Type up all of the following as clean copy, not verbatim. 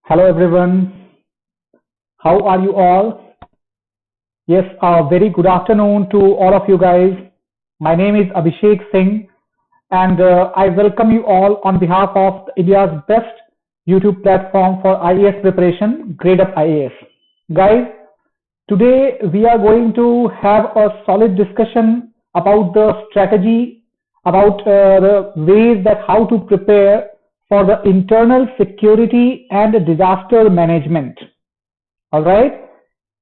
Hello everyone, how are you all? Yes, a very good afternoon to all of you guys. My name is Abhishek Singh and I welcome you all on behalf of India's best YouTube platform for IAS preparation, Gradeup IAS. Guys, today we are going to have a solid discussion about the strategy, about the ways that how to prepare for the internal security and disaster management. All right,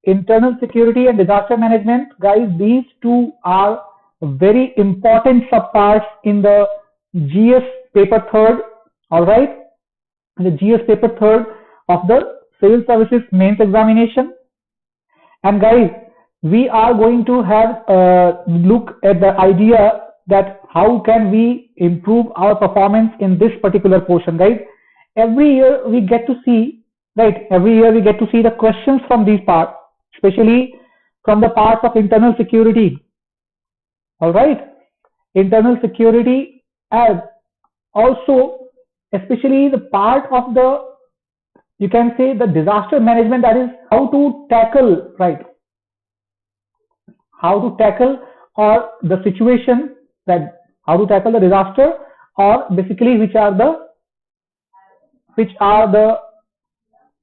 internal security and disaster management, guys, these two are very important subparts in the GS paper third. All right, the GS paper third of the Civil Services mains examination. And guys, we are going to have a look at the idea that how can we improve our performance in this particular portion, guys. Every year we get to see, right, every year we get to see the questions from these parts, especially from the parts of internal security. All right, internal security, and also especially the part of the, you can say, the disaster management, that is how to tackle, right, how to tackle or the situation, that how to tackle the disaster, or basically which are the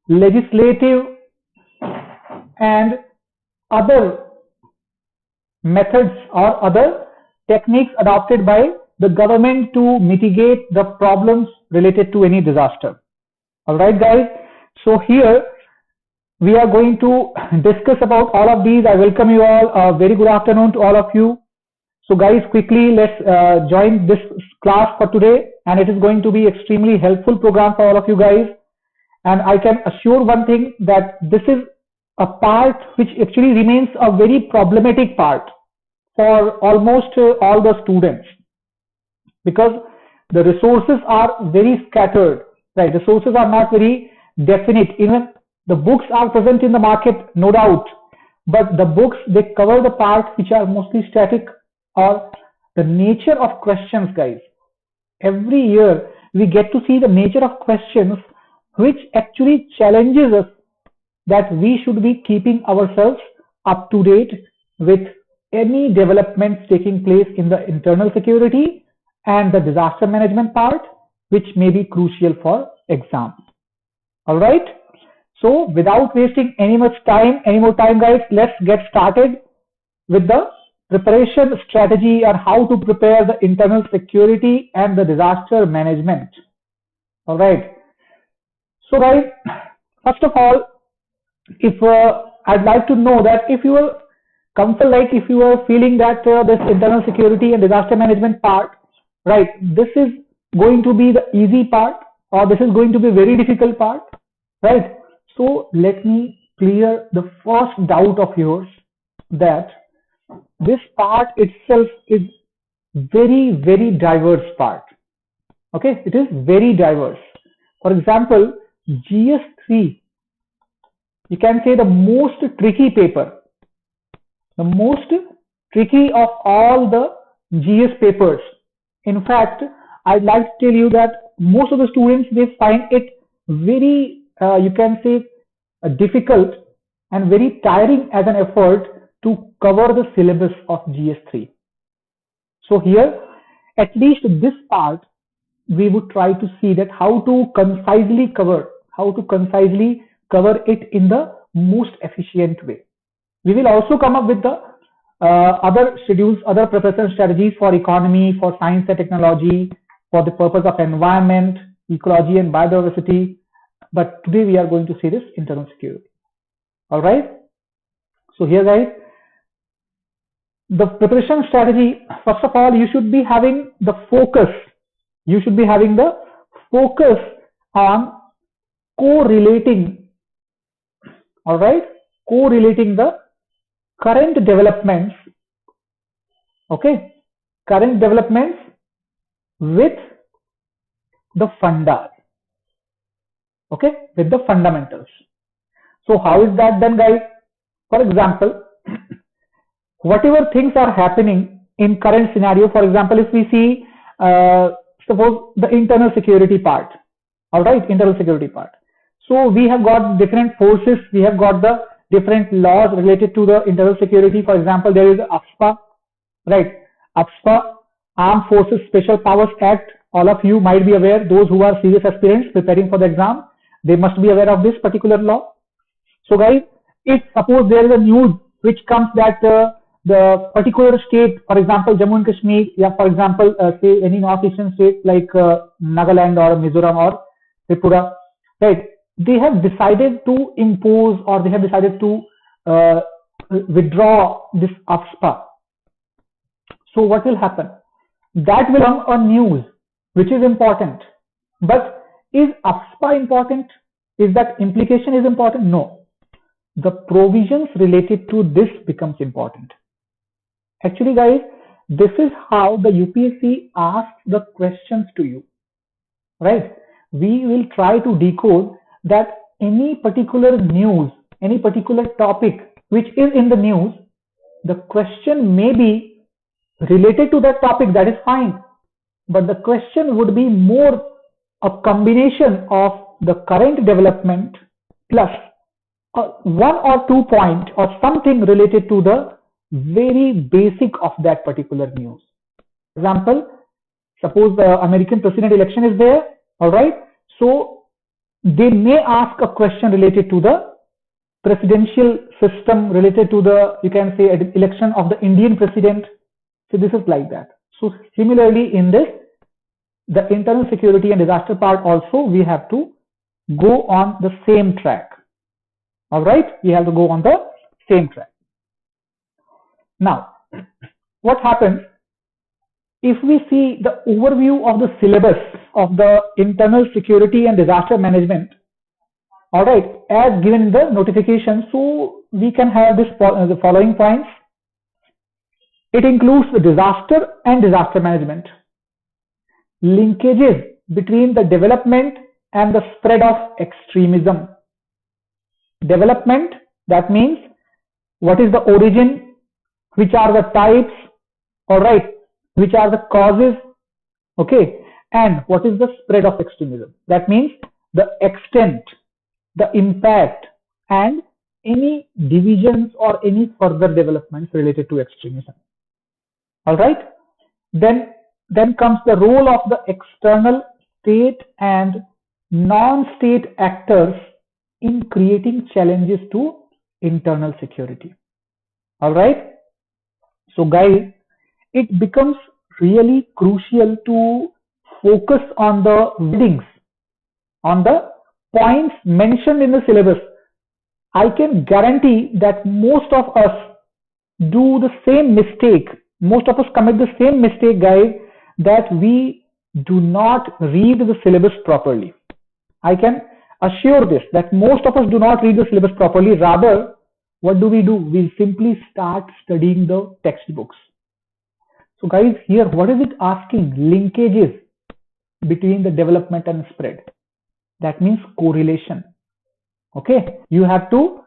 legislative and other methods or other techniques adopted by the government to mitigate the problems related to any disaster. All right, guys. So here we are going to discuss about all of these. I welcome you all. A very good afternoon to all of you. So guys, quickly let's join this class for today, and it is going to be extremely helpful program for all of you guys. And I can assure one thing, that this is a part which actually remains a very problematic part for almost all the students, because the resources are very scattered, right? The sources are not very definite. Even the books are present in the market, no doubt, but the books, they cover the parts which are mostly static, or the nature of questions, guys. Every year we get to see the nature of questions which actually challenges us, that we should be keeping ourselves up to date with any developments taking place in the internal security and the disaster management part, which may be crucial for exam. All right, so without wasting any more time, guys, let's get started with the preparation strategy, or how to prepare the internal security and the disaster management. All right, so guys, first of all, if I'd like to know that if you are comfort, like if you are feeling that this internal security and disaster management part, right, this is going to be the easy part, or this is going to be very difficult part, right? So let me clear the first doubt of yours, that this part itself is very, very diverse part. Okay, it is very diverse. For example, GS3, you can say the most tricky paper, the most tricky of all the GS papers. In fact, I'd like to tell you that most of the students, they find it very, you can say, difficult and very tiring as an effort to cover the syllabus of GS3. So here, at least this part, we would try to see that how to concisely cover it in the most efficient way. We will also come up with the other schedules, other preparation strategies for economy, for science and technology, for the purpose of environment, ecology and biodiversity. But today we are going to see this internal security. All right. So here, guys, the preparation strategy, first of all, you should be having the focus. You should be having the focus on correlating, all right, correlating the current developments, okay, current developments with the funda, okay, with the fundamentals. So how is that done, guys? For example, whatever things are happening in current scenario, for example, if we see, suppose the internal security part, all right, internal security part. So we have got different forces, we have got the different laws related to the internal security. For example, there is AFSPA, right? AFSPA, Armed Forces Special Powers Act. All of you might be aware, those who are serious aspirants preparing for the exam, they must be aware of this particular law. So guys, if suppose there is a news which comes that the particular state, for example, Jammu and Kashmir, yeah, for example, say any northeastern state like Nagaland or Mizoram or Tripura, right? They have decided to impose or they have decided to withdraw this AFSPA. So what will happen? That will come on news, which is important. But is AFSPA important? Is that implication is important? No. The provisions related to this becomes important. Actually, guys, this is how the UPSC asks the questions to you, right? We will try to decode that any particular news, any particular topic which is in the news, the question may be related to that topic, that is fine. But the question would be more a combination of the current development plus one or two point or something related to the very basic of that particular news. For example, suppose the American president election is there, all right? So they may ask a question related to the presidential system, related to the, you can say, election of the Indian president. So this is like that. So similarly in this, the internal security and disaster part also, we have to go on the same track. All right, we have to go on the same track. Now, what happens if we see the overview of the syllabus of the internal security and disaster management? All right, as given in the notification, so we can have this the following points. It includes the disaster and disaster management, linkages between the development and the spread of extremism. Development, that means what is the origin, which are the types, all right, which are the causes, okay, and what is the spread of extremism. That means the extent, the impact, and any divisions or any further developments related to extremism. All right, then comes the role of the external state and non-state actors in creating challenges to internal security. All right, so guys, it becomes really crucial to focus on the wordings, on the points mentioned in the syllabus. I can guarantee that most of us do the same mistake. Most of us commit the same mistake, guys, that we do not read the syllabus properly. I can assure this, that most of us do not read the syllabus properly. Rather, what do? We simply start studying the textbooks. So guys, here what is it asking? Linkages between the development and spread. That means correlation. Okay, you have to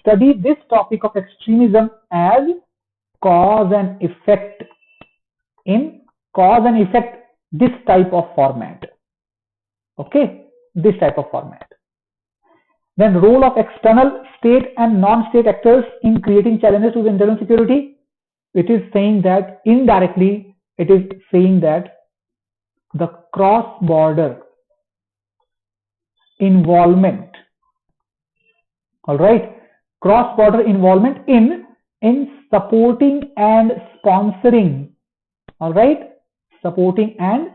study this topic of extremism as cause and effect, in cause and effect, this type of format. Okay, this type of format. Then role of external state and non-state actors in creating challenges to the internal security. It is saying that indirectly, it is saying that the cross-border involvement, all right, cross-border involvement in supporting and sponsoring, all right, supporting and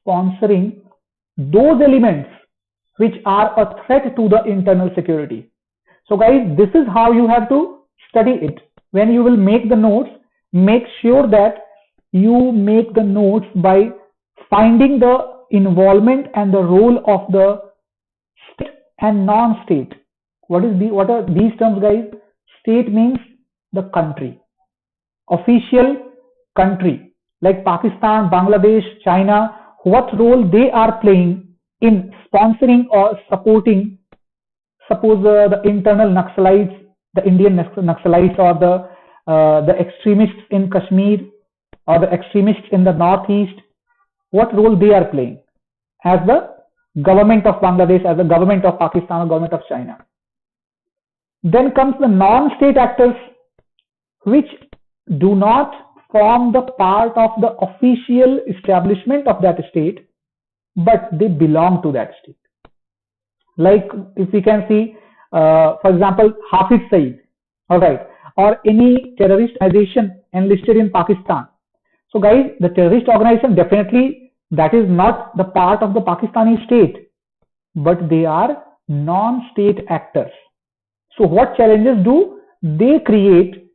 sponsoring those elements which are a threat to the internal security. So guys, this is how you have to study it. When you will make the notes, make sure that you make the notes by finding the involvement and the role of the state and non-state. What are these terms, guys? State means the country, official country like Pakistan, Bangladesh, China, what role they are playing in sponsoring or supporting, suppose the internal Naxalites, the Indian Naxalites, or the extremists in Kashmir, or the extremists in the Northeast, what role they are playing as the government of Bangladesh, as the government of Pakistan, or government of China. Then comes the non-state actors, which do not form the part of the official establishment of that state, but they belong to that state. Like if we can see, for example, Hafiz Saeed, all right, or any terrorist organization enlisted in Pakistan. So guys, the terrorist organization, definitely that is not the part of the Pakistani state, but they are non-state actors. So what challenges do they create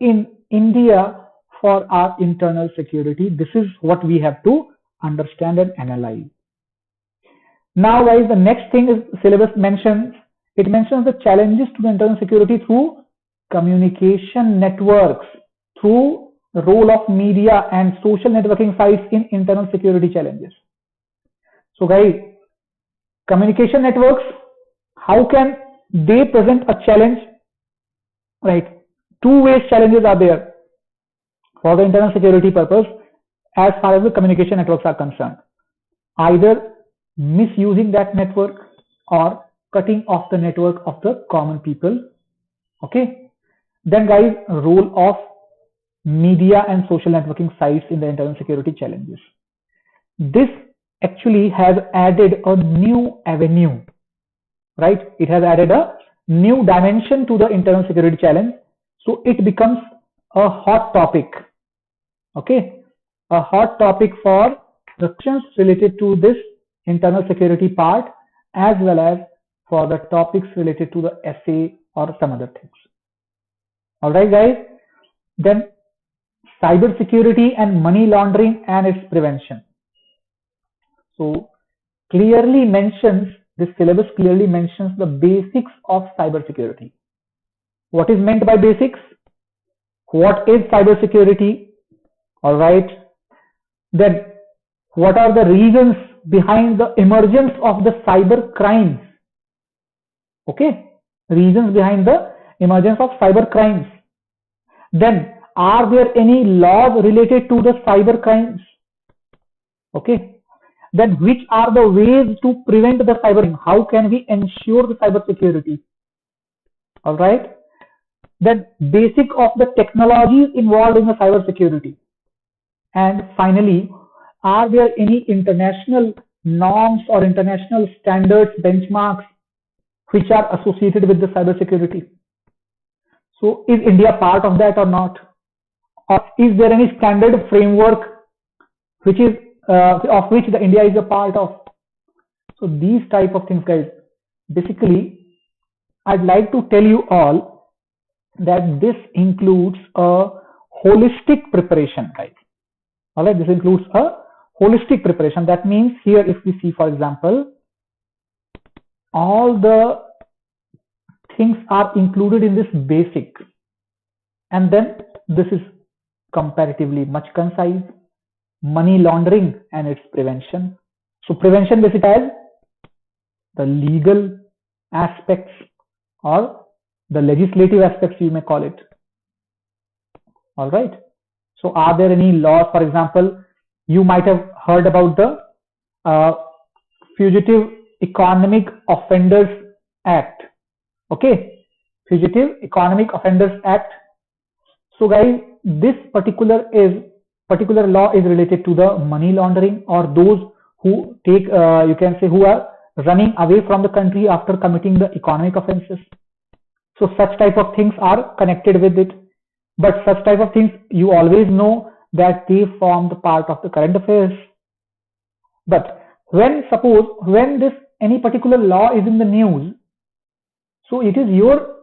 in India for our internal security? This is what we have to understand and analyze. Now guys, the next thing is syllabus mentions. It mentions the challenges to the internal security through communication networks, through the role of media and social networking sites in internal security challenges. So guys, communication networks, how can they present a challenge? Right, two ways challenges are there for the internal security purpose as far as the communication networks are concerned. Either misusing that network or cutting off the network of the common people. Okay. Then guys, role of media and social networking sites in the internal security challenges. This actually has added a new avenue, right? It has added a new dimension to the internal security challenge. So it becomes a hot topic. Okay. A hot topic for the questions related to this internal security part, as well as for the topics related to the essay or some other things. All right, guys. Then cyber security and money laundering and its prevention. So clearly mentions, this syllabus clearly mentions the basics of cyber security. What is meant by basics? What is cyber security? All right. Then what are the reasons behind the emergence of the cyber crimes? Okay, reasons behind the emergence of cyber crimes. Then, are there any laws related to the cyber crimes? Okay, then which are the ways to prevent the cyber crime? How can we ensure the cyber security? All right. Then basic of the technologies involved in the cyber security. And finally, are there any international norms or international standards, benchmarks, which are associated with the cyber security? So is India part of that or not? Or is there any standard framework which is of which the India is a part of? So these type of things, guys. Basically, I'd like to tell you all that this includes a holistic preparation, guys. All right, this includes a holistic preparation. That means here, if we see, for example, all the things are included in this basic, and then this is comparatively much concise. Money laundering and its prevention. So prevention basically has the legal aspects or the legislative aspects, you may call it. All right. So are there any laws? For example, you might have heard about the Fugitive Economic Offenders Act. Okay, Fugitive Economic Offenders Act. So guys, this particular law is related to the money laundering, or those who take, you can say, who are running away from the country after committing the economic offenses. So such type of things are connected with it. But such type of things, you always know that they form the part of the current affairs. But when this any particular law is in the news, so it is your,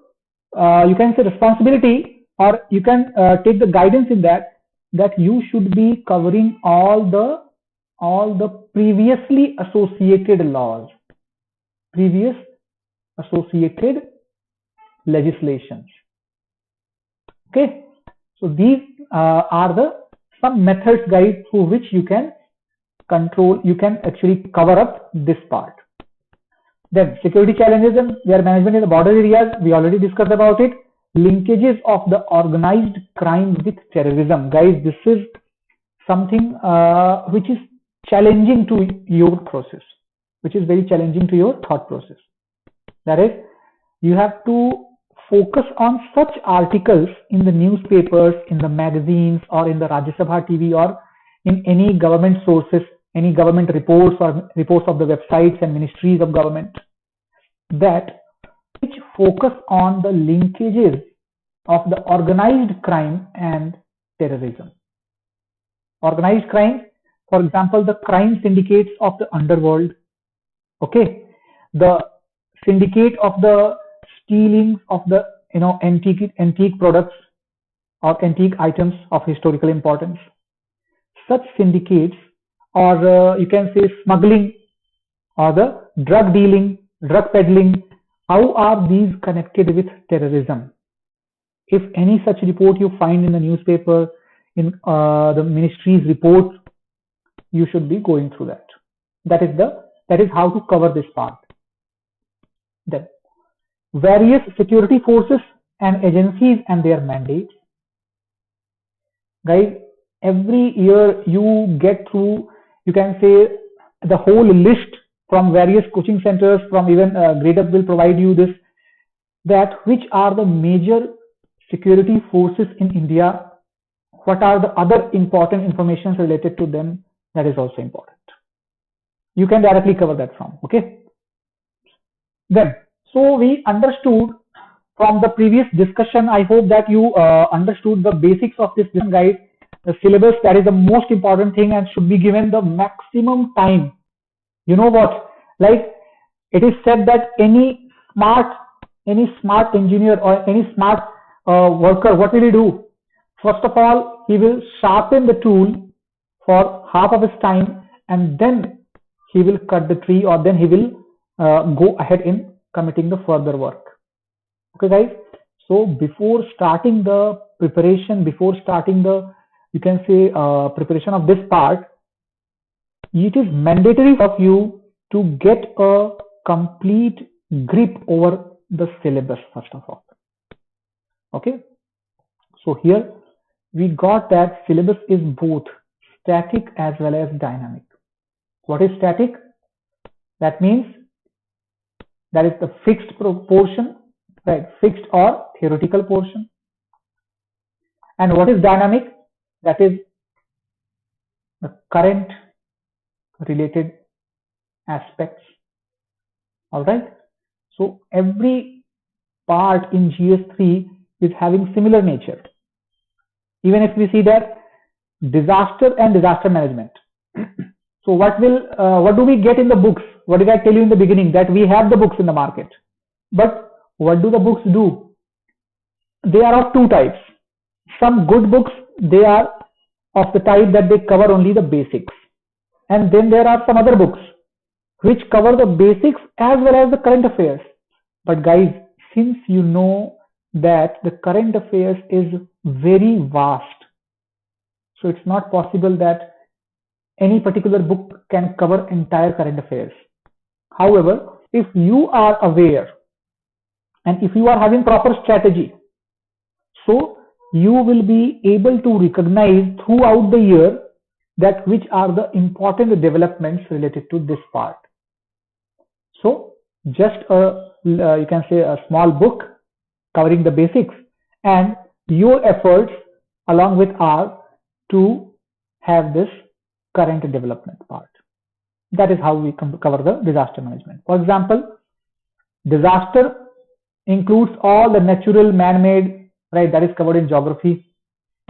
you can say, responsibility, or you can take the guidance in that you should be covering all the previously associated laws, previous associated legislations. Okay, so these are some methods, guys, through which you can actually cover up this part. Then security challenges and their management in the border areas, we already discussed about it. Linkages of the organized crime with terrorism. Guys, this is something which is challenging to your process. which is very challenging to your thought process. That is, you have to focus on such articles in the newspapers, in the magazines, or in the Rajya Sabha TV, or in any government sources, any government reports or reports of the websites and ministries of government, that which focus on the linkages of the organized crime and terrorism. Organized crime, for example, the crime syndicates of the underworld, okay, the syndicate of the stealing of the antique products or antique items of historical importance. Such syndicates, or you can say smuggling, or the drug dealing, drug peddling, how are these connected with terrorism? If any such report you find in the newspaper, in the ministry's report, you should be going through that. That is how to cover this part. Then, various security forces and agencies and their mandates. Guys, every year you get through, you can say, the whole list from various coaching centers, from even Gradeup will provide you this, that which are the major security forces in India, what are the other important information related to them, that is also important. You can directly cover that from, okay? Then, so we understood from the previous discussion, I hope that you understood the basics of this guide. The syllabus, that is the most important thing and should be given the maximum time. You know what, like it is said that any smart engineer or any smart worker, what will he do? First of all, he will sharpen the tool for half of his time, and then he will cut the tree, or then he will go ahead in committing the further work. Okay guys, so before starting the preparation, before starting the, you can say, preparation of this part, it is mandatory of you to get a complete grip over the syllabus first of all. Okay, so here we got that syllabus is both static as well as dynamic. What is static? That means that is the fixed portion, right? Fixed or theoretical portion. And what is dynamic? That is the current related aspects. All right. So every part in GS3 is having similar nature. Even if we see that disaster and disaster management. So what do we get in the books? What did I tell you in the beginning? That we have the books in the market. But what do the books do? They are of two types. Some good books, they are of the type that they cover only the basics. And then there are some other books which cover the basics as well as the current affairs. But guys, since you know that the current affairs is very vast, so it's not possible that any particular book can cover entire current affairs. However, if you are aware and if you are having proper strategy, so you will be able to recognize throughout the year that which are the important developments related to this part. So just you can say a small book covering the basics, and your efforts along with ours to have this current development part. That is how we cover the disaster management. For example, disaster includes all the natural, man-made, right? That is covered in geography.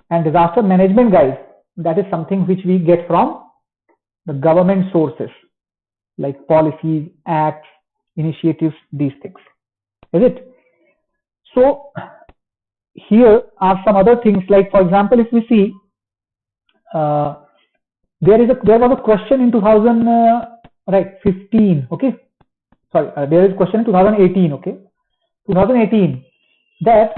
And disaster management, guys, that is something which we get from the government sources, like policies, acts, initiatives, these things. Is it? So here are some other things, like for example, if we see, there was a question in 2015, okay? Sorry, there is a question in 2018, okay? 2018, that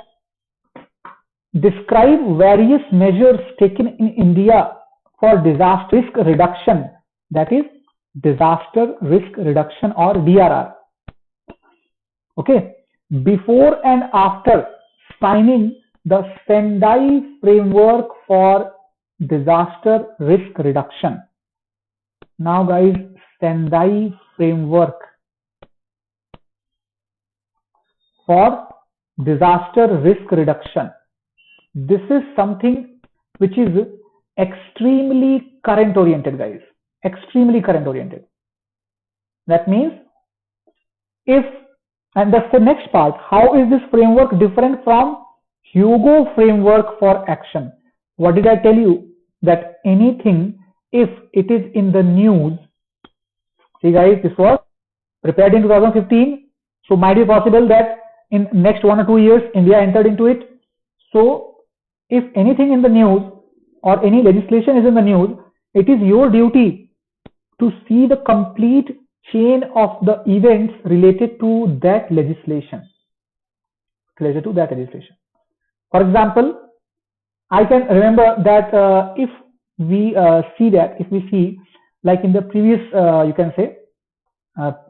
describe various measures taken in India for disaster risk reduction, that is disaster risk reduction or DRR. Okay, before and after signing the Sendai framework for disaster risk reduction. Now guys, Sendai framework for disaster risk reduction. This is something which is extremely current oriented, guys. Extremely current oriented. That means and that's the next part. How is this framework different from Hugo framework for action? What did I tell you? That anything, if it is in the news, see guys, this was prepared in 2015, so might be possible that in next 1 or 2 years India entered into it. So if anything in the news or any legislation is in the news, it is your duty to see the complete chain of the events related to that legislation. For example, I can remember that if we see like in the previous you can say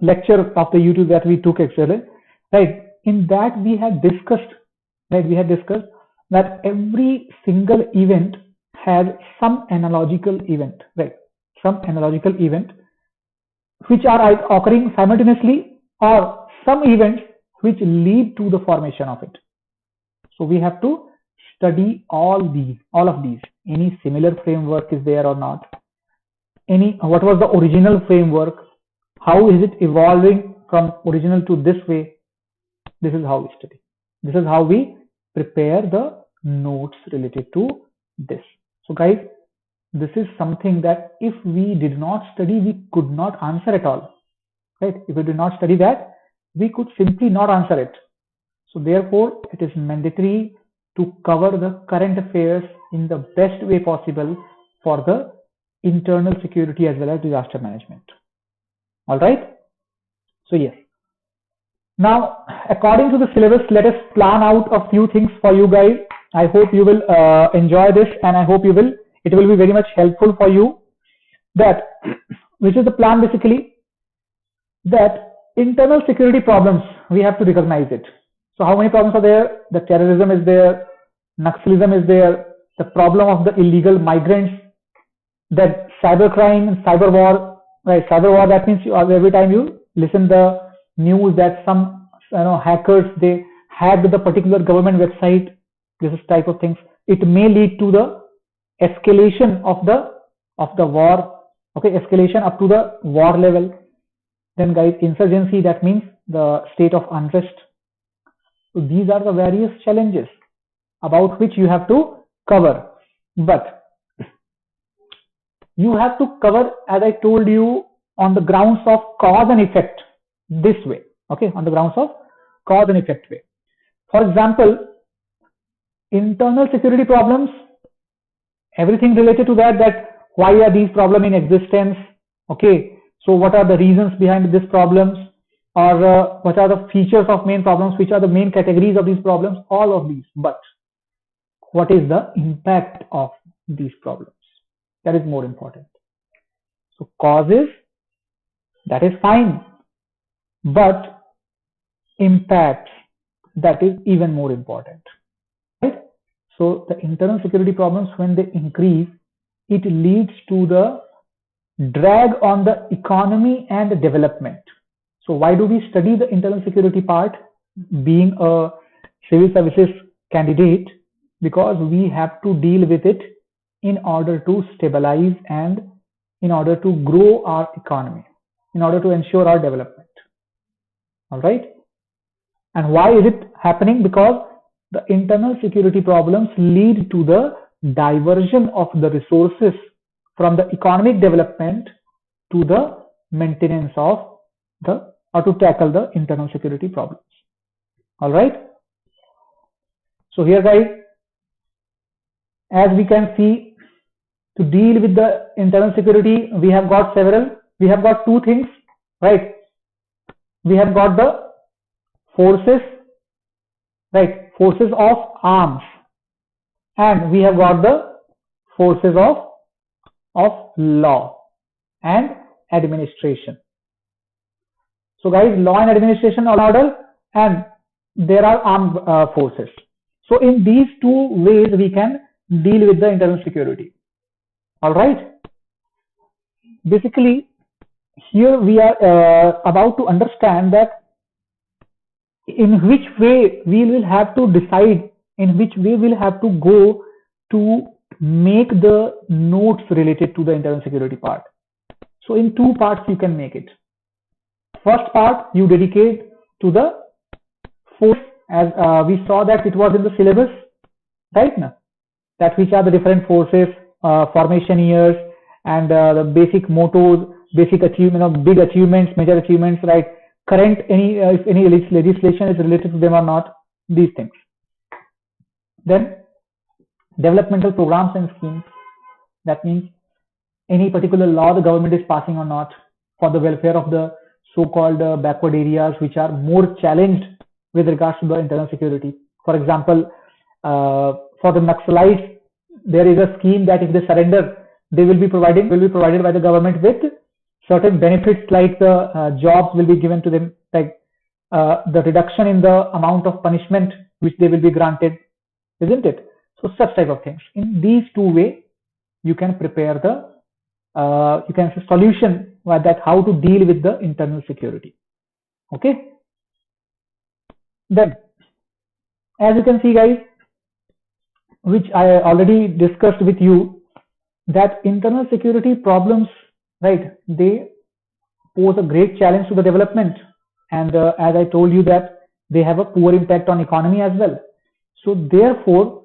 lecture of the YouTube that we took actually, right? In that we had discussed that every single event has some analogical event, right? Some analogical event which are occurring simultaneously, or some events which lead to the formation of it. So we have to study all of these. Any similar framework is there or not? What was the original framework? How is it evolving from original to this way? This is how we study. This is how we prepare the notes related to this. So guys, this is something that if we did not study, we could not answer at all, right? If we did not study that, we could simply not answer it. So therefore, it is mandatory to cover the current affairs in the best way possible for the internal security as well as disaster management. All right. So yes. Now, according to the syllabus, let us plan out a few things for you guys. I hope you will enjoy this, and I hope it will be very much helpful for you. Which is the plan basically, that internal security problems, we have to recognize it. So how many problems are there? The terrorism is there, Naxalism is there, the problem of the illegal migrants, that cybercrime and cyber war, right? Cyber war, that means every time you listen the news that some hackers, they hacked the particular government website, this is type of things. It may lead to the escalation of the war, okay, escalation up to the war level. Then guys, insurgency, that means the state of unrest. So these are the various challenges about which you have to cover, but you have to cover, as I told you, on the grounds of cause and effect, this way, okay, on the grounds of cause and effect way. For example, internal security problems, everything related to that why are these problems in existence, okay, so what are the reasons behind these problems, or what are the features of main problems, which are the main categories of these problems, all of these. But what is the impact of these problems? That is more important. So causes, that is fine, but impacts, that is even more important, right? So the internal security problems, when they increase, it leads to the drag on the economy and the development. So why do we study the internal security part, being a civil services candidate? Because we have to deal with it in order to stabilize and in order to grow our economy, in order to ensure our development. All right. And why is it happening? Because the internal security problems lead to the diversion of the resources from the economic development to the maintenance of or to tackle the internal security problems. All right. So here guys, as we can see, to deal with the internal security, we have got two things, right? We have got the forces, right? Forces of arms, and we have got the forces of law and administration. So guys, law and administration are order, and there are armed forces. So in these two ways we can deal with the internal security. All right. Basically, here we are about to understand that in which way we will have to decide, in which way we'll have to go to make the notes related to the internal security part. So in two parts you can make it. First part you dedicate to the force, as we saw that it was in the syllabus, right now, that which are the different forces, formation years, and the basic mottos, basic achievement, big achievements, major achievements, right? Current, if any legislation is related to them or not, these things. Then developmental programs and schemes. That means any particular law the government is passing or not for the welfare of the so-called backward areas which are more challenged with regards to the internal security. For example, for the Naxalites, there is a scheme that if they surrender, they will be provided by the government with certain benefits, like the jobs will be given to them, like the reduction in the amount of punishment which they will be granted, isn't it? So such type of things. In these two ways, you can prepare the solution that how to deal with the internal security. Okay. Then, as you can see, guys, which I already discussed with you, that internal security problems, right, they pose a great challenge to the development, and as I told you that they have a poor impact on economy as well. So therefore,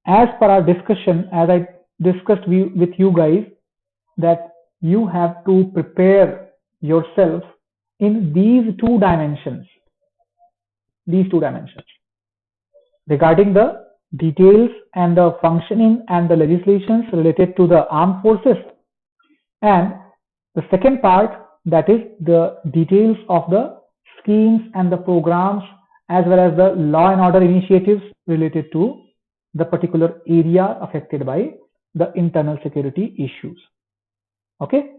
as per our discussion, as I discussed with you guys, that you have to prepare yourself in these two dimensions regarding the details and the functioning and the legislations related to the armed forces, and the second part, that is the details of the schemes and the programs as well as the law and order initiatives related to the particular area affected by the internal security issues. Okay.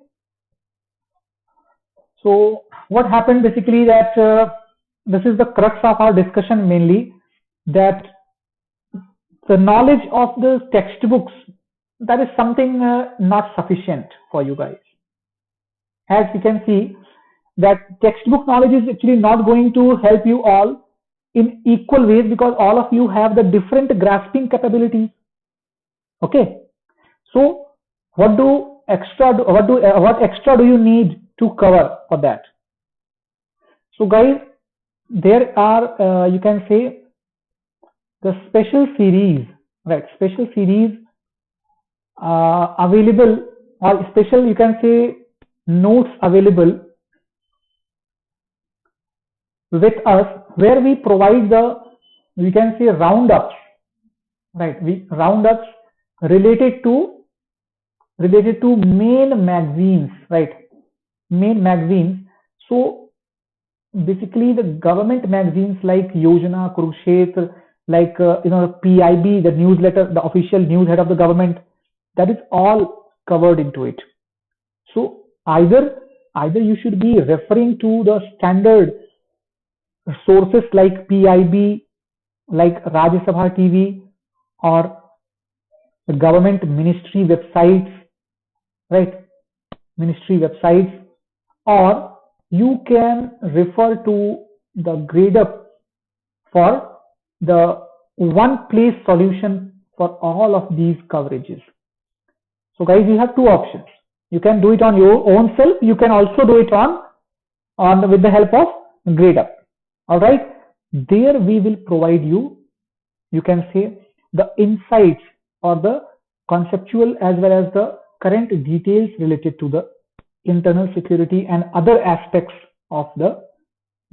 So what happened basically, that this is the crux of our discussion mainly, that the knowledge of the textbooks, that is something not sufficient for you guys. As you can see, that textbook knowledge is actually not going to help you all in equal ways, because all of you have the different grasping capabilities. Okay. So what extra do you need to cover for that? So guys, there are you can say the special series, right? Special series available, or special, you can say, notes available with us, where we provide the, we can say, roundups, right? We roundups related to main magazines, right? Main magazines. So basically the government magazines like Yojana, Kurukshetra, like PIB, the newsletter, the official newshead of the government, that is all covered into it. So either you should be referring to the standard sources like PIB, like Rajya Sabha TV, or the government ministry websites, right? Ministry websites, or you can refer to the Gradeup for the one place solution for all of these coverages. So guys, you have two options. You can do it on your own self. You can also do it on with the help of Gradeup. All right. There we will provide you, you can say, the insights or the conceptual as well as the current details related to the internal security and other aspects of the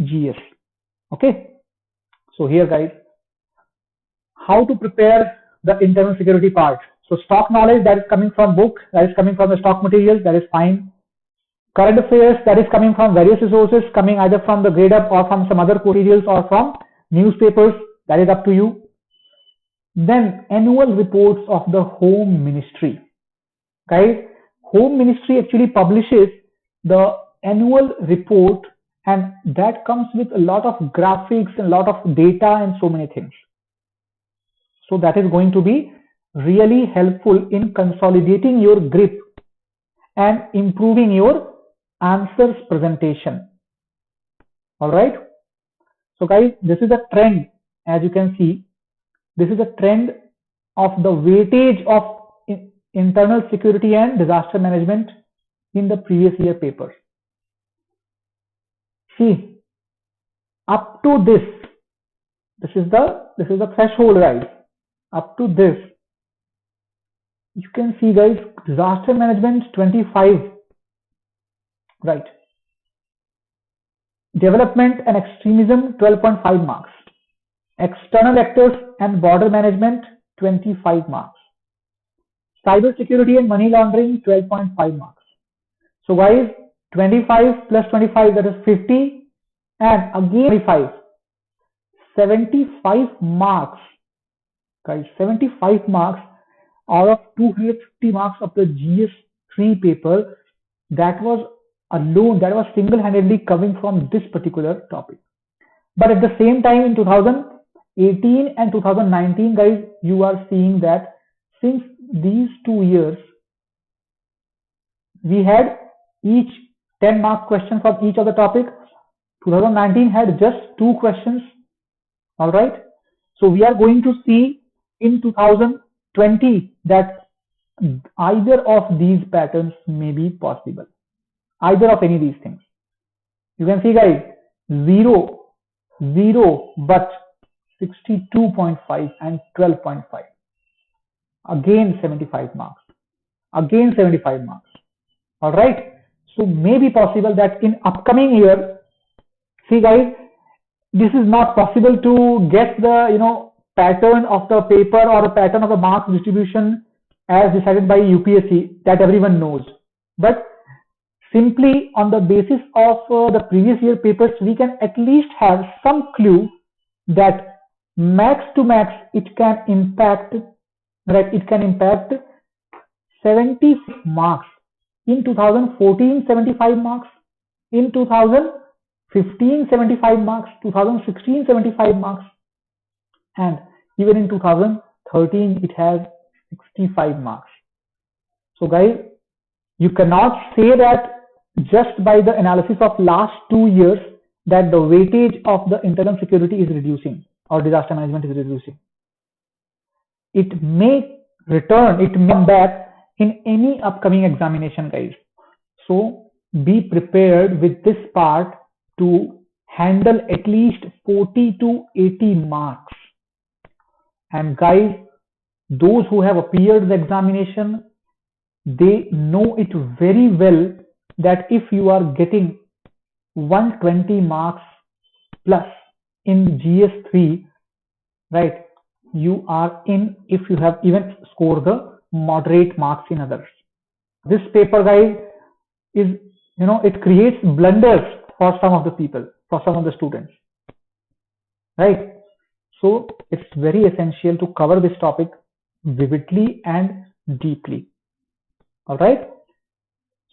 GS. Okay. So here, guys, how to prepare the internal security part. So stock knowledge, that is coming from book, that is coming from the stock materials, that is fine. Current affairs, that is coming from various resources, coming either from the Gradeup or from some other materials or from newspapers, that is up to you. Then annual reports of the Home Ministry. Guys, Home Ministry actually publishes the annual report, and that comes with a lot of graphics and a lot of data and so many things. So that is going to be really helpful in consolidating your grip and improving your answers presentation. All right. So guys, this is a trend. As you can see, this is a trend of the weightage of internal security and disaster management in the previous year papers. See, up to this is the threshold, guys. Up to this, you can see, guys, disaster management 25, right? Development and extremism 12.5 marks. External actors and border management 25 marks. Cyber security and money laundering 12.5 marks. So guys, 25 plus 25, that is 50, and again 25, 75 marks. Guys, 75 marks out of 250 marks of the GS3 paper, that was alone, that was single-handedly coming from this particular topic. But at the same time, in 2018 and 2019, guys, you are seeing that since these 2 years, we had each 10-mark question from each of the topic. 2019 had just 2 questions. All right. So we are going to see in 2020 that either of these patterns may be possible. Either of any of these things. You can see, guys, 0, 0, but 62.5 and 12.5. Again 75 marks. Again 75 marks. All right. So may be possible that in upcoming year, see, guys, this is not possible to get the pattern of the paper or a pattern of the mark distribution as decided by UPSC, that everyone knows. But simply on the basis of the previous year papers, we can at least have some clue that max to max it can impact, right? It can impact 70 marks. In 2014, 75 marks. In 2015, 75 marks. 2016, 75 marks. And even in 2013, it has 65 marks. So guys, you cannot say that just by the analysis of last 2 years that the weightage of the internal security is reducing or disaster management is reducing. It may return, it may come back in any upcoming examination, guys. So be prepared with this part to handle at least 40 to 80 marks. And guys, those who have appeared the examination, they know it very well that if you are getting 120 marks plus in GS3, right, you are in if you have even scored the moderate marks in others. This paper, guys, is, it creates blunders for some of the people, for some of the students, right? So it's very essential to cover this topic vividly and deeply. All right.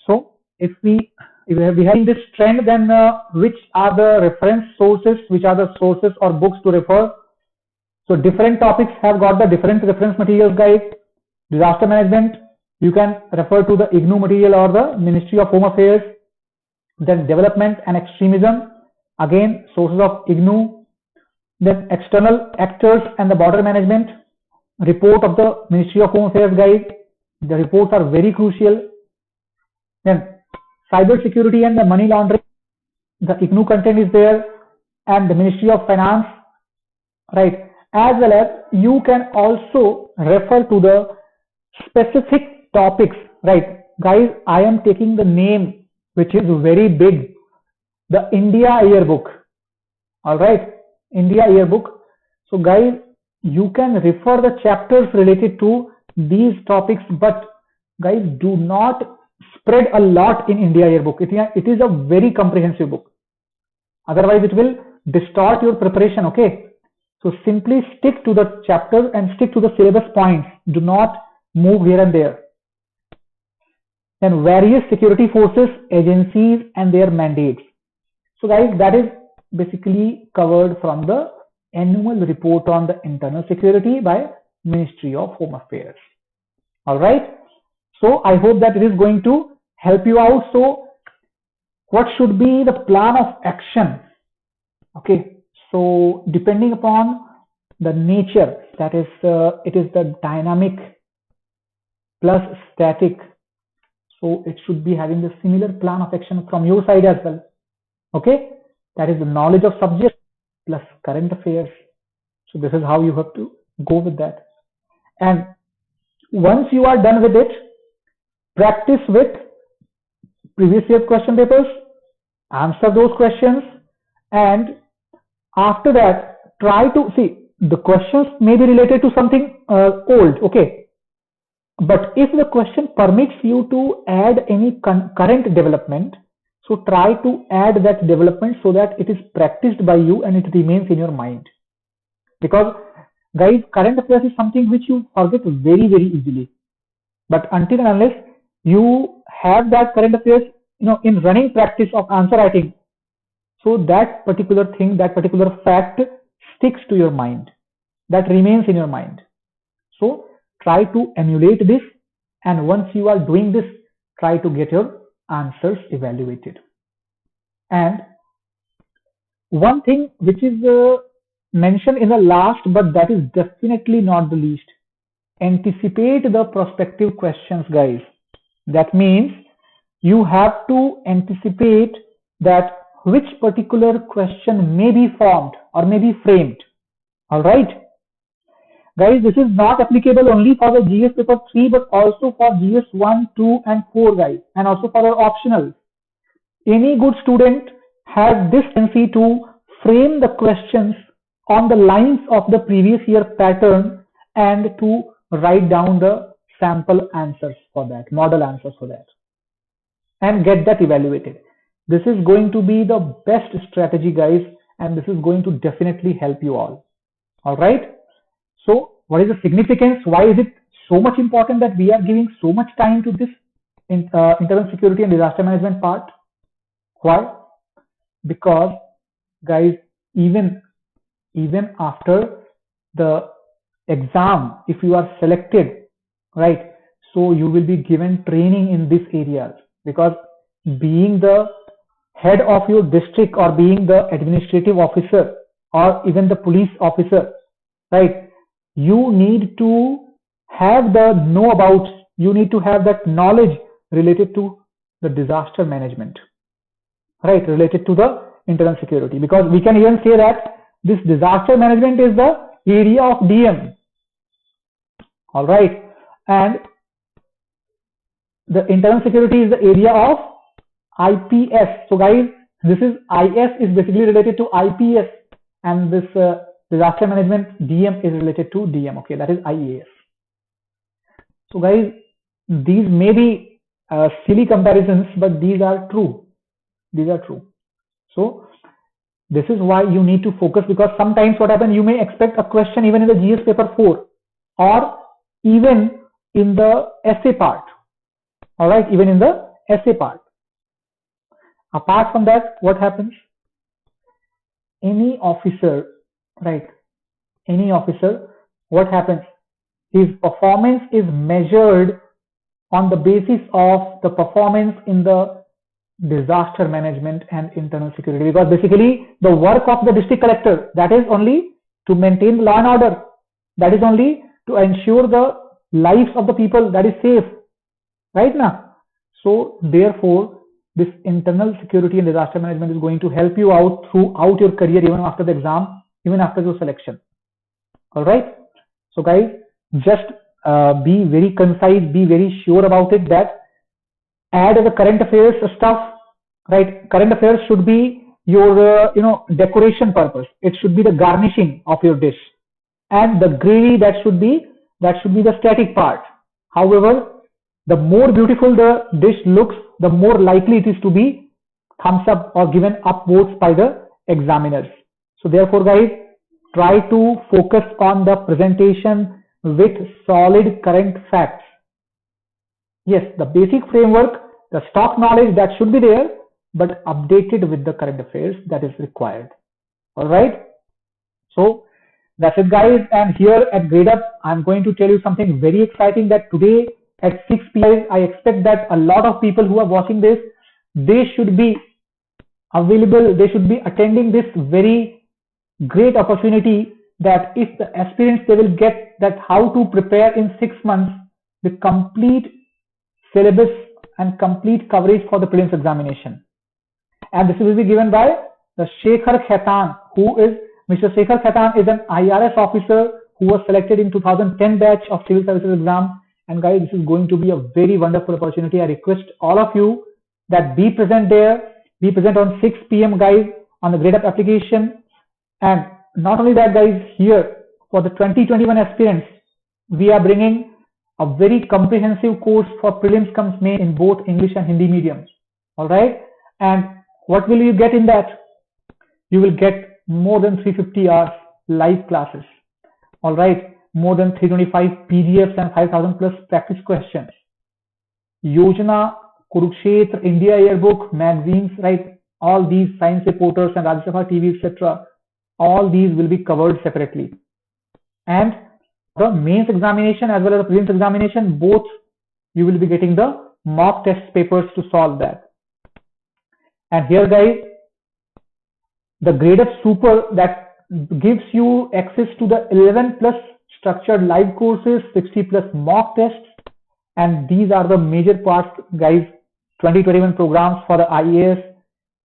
So if we have this trend, then which are the reference sources, which are the sources or books to refer? So different topics have got the different reference materials, guys. Disaster management, you can refer to the IGNOU material or the Ministry of Home Affairs. Then development and extremism, again sources of IGNOU. Then external actors and the border management, report of the Ministry of Home Affairs, guys. The reports are very crucial. Then cyber security and the money laundering, the IGNOU content is there, and the Ministry of Finance, right? As well as you can also refer to the specific topics, right? Guys, I am taking the name which is very big, the India Yearbook. All right, India Yearbook. So guys, you can refer the chapters related to these topics, but guys, do not spread a lot in India Yearbook. It is a very comprehensive book. Otherwise, it will distort your preparation. Okay. So simply stick to the chapter and stick to the syllabus points. Do not move here and there. Then various security forces, agencies, and their mandates. So guys, that is basically covered from the annual report on the internal security by Ministry of Home Affairs. All right. So I hope that it is going to help you out. So what should be the plan of action? Okay, so depending upon the nature, that is, it is the dynamic plus static. So it should be having the similar plan of action from your side as well. Okay, that is the knowledge of subject plus current affairs. So this is how you have to go with that. And once you are done with it, practice with previous year question papers, answer those questions, and after that, try to see the questions may be related to something old, okay. But if the question permits you to add any current development, so try to add that development so that it is practiced by you and it remains in your mind. Because guys, current affairs is something which you forget very, very easily. But until and unless you have that current affairs, in running practice of answer writing, so that particular thing, that particular fact sticks to your mind, that remains in your mind. So try to emulate this, and once you are doing this, try to get your answers evaluated. And one thing which is mentioned in the last, but that is definitely not the least, anticipate the prospective questions, guys. That means you have to anticipate that which particular question may be formed or may be framed. All right, guys, this is not applicable only for the GS paper 3 but also for GS 1, 2 and 4, guys, and also for our optionals. Any good student has this tendency to frame the questions on the lines of the previous year pattern and to write down the sample answers for that, model answers for that, and get that evaluated. This is going to be the best strategy, guys, and this is going to definitely help you all. All right. So what is the significance? Why is it so much important that we are giving so much time to this internal security and disaster management part? Why? Because, guys, even after the exam, if you are selected, right, so you will be given training in these areas, because being the head of your district or being the administrative officer or even the police officer, right, you need to have the know-abouts, you need to have that knowledge related to the disaster management, right, related to the internal security, because we can even say that this disaster management is the area of DM. All right, and the internal security is the area of IPS. So guys, this is IS is basically related to IPS, and this disaster management DM is related to DM. Okay, that is IAS. So guys, these may be silly comparisons, but these are true. These are true. So this is why you need to focus, because sometimes what happens, you may expect a question even in the GS paper 4 or even in the essay part. All right, even in the essay part. Apart from that, what happens? Any officer, right? Any officer, what happens? His performance is measured on the basis of the performance in the disaster management and internal security, because basically the work of the district collector, that is only to maintain law and order, that is only to ensure the lives of the people, that is safe, right now. So therefore this internal security and disaster management is going to help you out throughout your career, even after the exam, even after your selection. All right, so guys, just be very concise, be very sure about it, that add the current affairs stuff, right? Current affairs should be your decoration purpose. It should be the garnishing of your dish, and the gravy, that should be the static part. However, the more beautiful the dish looks, the more likely it is to be thumbs up or given upvotes by the examiners. So therefore guys, try to focus on the presentation with solid current facts. Yes, the basic framework, the stock knowledge, that should be there, but updated with the current affairs that is required. All right, so that's it guys, and here at Gradeup I'm going to tell you something very exciting, that today at 6 p.m. I expect that a lot of people who are watching this, they should be available, they should be attending this very great opportunity, that if the aspirants, they will get that how to prepare in 6 months the complete syllabus and complete coverage for the prelims examination. And this will be given by the Shekhar Khaitan, who is Mr. Shekhar Khaitan is an IRS officer who was selected in 2010 batch of civil services exam. And guys, this is going to be a very wonderful opportunity. I request all of you that be present there, be present on 6 p.m. guys on the Gradeup application. And not only that guys, here for the 2021 aspirants, we are bringing a very comprehensive course for prelims comes main in both English and Hindi mediums. All right. And what will you get in that? You will get more than 350 hours live classes. All right. More than 325 PDFs and 5,000 plus practice questions. Yojana, Kurukshetra, India Yearbook, magazines, right? All these science reporters and Rajya Sabha TV, etc. All these will be covered separately. And the mains examination as well as the prelims examination, both you will be getting the mock test papers to solve that. And here guys, the Gradeup Super that gives you access to the 11 plus structured live courses, 60 plus mock tests, and these are the major parts guys, 2021 programs for the IAS,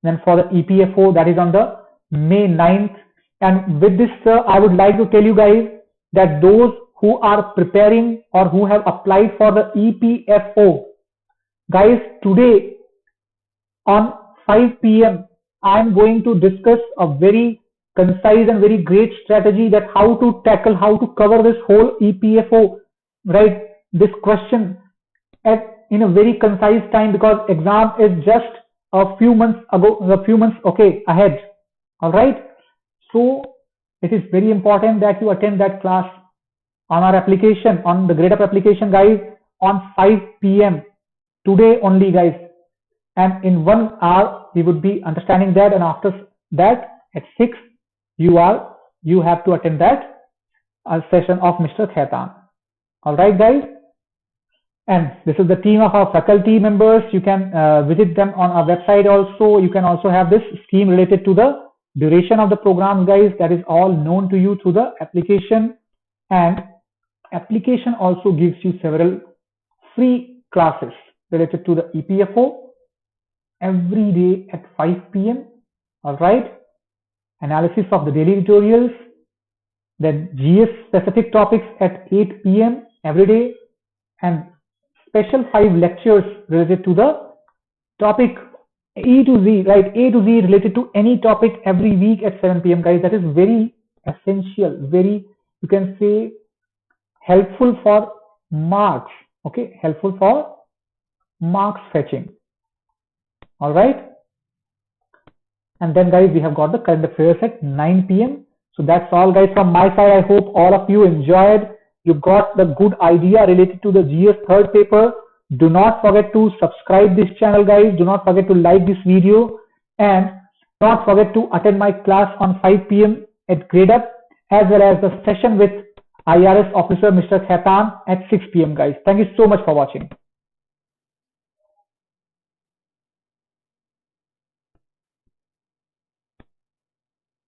then for the EPFO, that is on the May 9th. And with this, sir, I would like to tell you guys that those who are preparing or who have applied for the EPFO, guys, today on 5 p.m. I am going to discuss a very concise and very great strategy that how to tackle, how to cover this whole EPFO, right? This question in a very concise time, because exam is just a few months ahead. All right. So it is very important that you attend that class on our application, on the Gradeup application, guys, on 5 p.m. today only, guys. And in 1 hour, we would be understanding that. And after that, at 6, you have to attend that session of Mr. Khaitan. All right, guys. And this is the team of our faculty members. You can visit them on our website also. You can also have this scheme related to the duration of the program, guys. That is all known to you through the application. And application also gives you several free classes related to the EPFO every day at 5 p.m. All right. Analysis of the daily tutorials, then GS specific topics at 8 p.m. every day, and special 5 lectures related to the topic E to Z, right? A to Z related to any topic every week at 7 p.m. guys. That is very essential, very, you can say, helpful for marks. Okay, helpful for marks fetching. All right. And then guys, we have got the current affairs at 9 p.m. So that's all guys from my side. I hope all of you enjoyed. You got the good idea related to the GS third paper. Do not forget to subscribe this channel, guys. Do not forget to like this video, and do not forget to attend my class on 5 p.m. at Gradeup, as well as the session with IRS officer Mr. Khaitan at 6 p.m. guys. Thank you so much for watching.